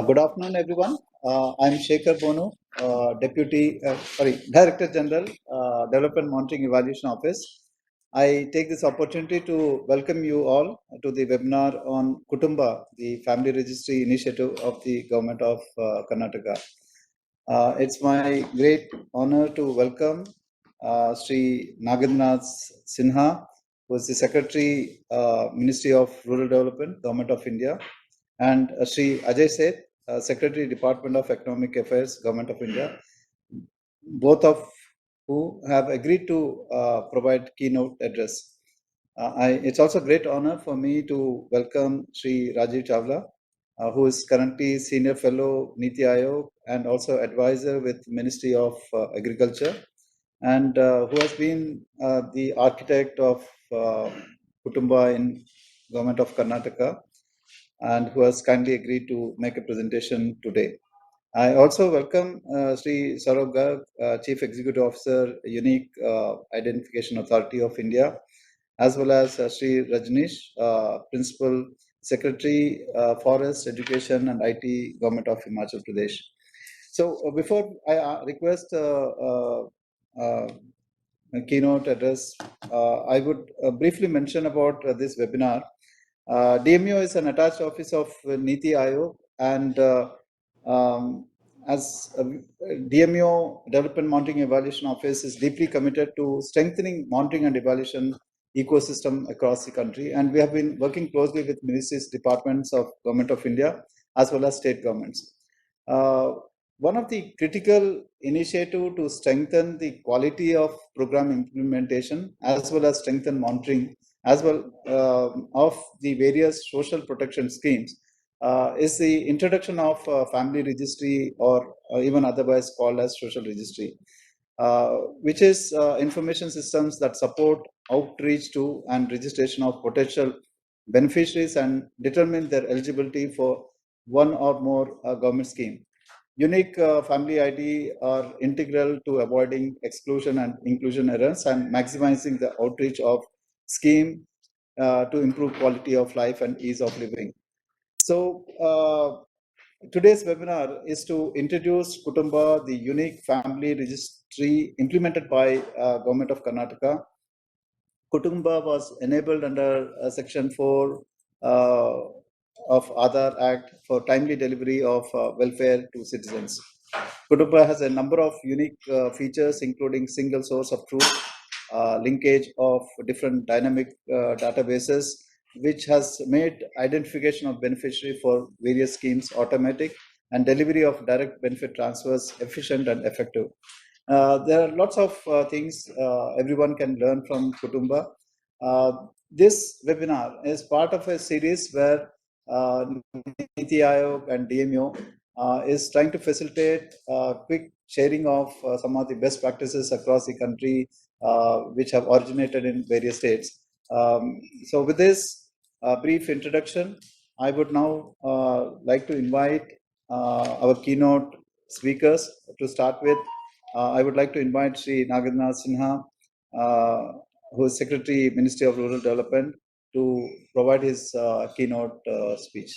Good afternoon, everyone. I'm Shekhar Bonu, Director General, Development Monitoring Evaluation Office. I take this opportunity to welcome you all to the webinar on Kutumba, the Family Registry Initiative of the Government of Karnataka. It's my great honor to welcome Sri Nagendranath Sinha, who is the Secretary, Ministry of Rural Development, Government of India, and Sri Ajay Seth, Secretary, Department of Economic Affairs, Government of India, both of who have agreed to provide keynote address. It's also a great honor for me to welcome Sri Rajiv Chawla, who is currently Senior Fellow NITI Aayog and also advisor with Ministry of Agriculture, and who has been the architect of Kutumba in Government of Karnataka, and who has kindly agreed to make a presentation today. I also welcome Sri Saurabh Garg, Chief Executive Officer, Unique Identification Authority of India, as well as Sri Rajneesh, Principal Secretary, Forest, Education and IT, Government of Himachal Pradesh. So before I request a keynote address, I would briefly mention about this webinar. DMEO is an attached office of NITI Aayog, and as DMEO Development Monitoring Evaluation Office is deeply committed to strengthening monitoring and evaluation ecosystem across the country, and we have been working closely with ministries, departments of Government of India as well as state governments. One of the critical initiatives to strengthen the quality of program implementation as well as strengthen monitoring as well of the various social protection schemes is the introduction of family registry, or even otherwise called as social registry, which is information systems that support outreach to and registration of potential beneficiaries and determine their eligibility for one or more government scheme. Unique family ID are integral to avoiding exclusion and inclusion errors and maximizing the outreach of scheme to improve quality of life and ease of living. So today's webinar is to introduce Kutumba, the unique family registry implemented by Government of Karnataka. Kutumba was enabled under Section 4 of Aadhaar Act for timely delivery of welfare to citizens. Kutumba has a number of unique features, including single source of truth, linkage of different dynamic databases, which has made identification of beneficiary for various schemes automatic and delivery of direct benefit transfers efficient and effective. There are lots of things everyone can learn from Kutumba. This webinar is part of a series where NITI Aayog and DMEO is trying to facilitate quick sharing of some of the best practices across the country, which have originated in various states. So with this brief introduction, I would now like to invite our keynote speakers. To start with, I would like to invite Sri Nagendranath Sinha, who is Secretary, Ministry of Rural Development, to provide his keynote speech.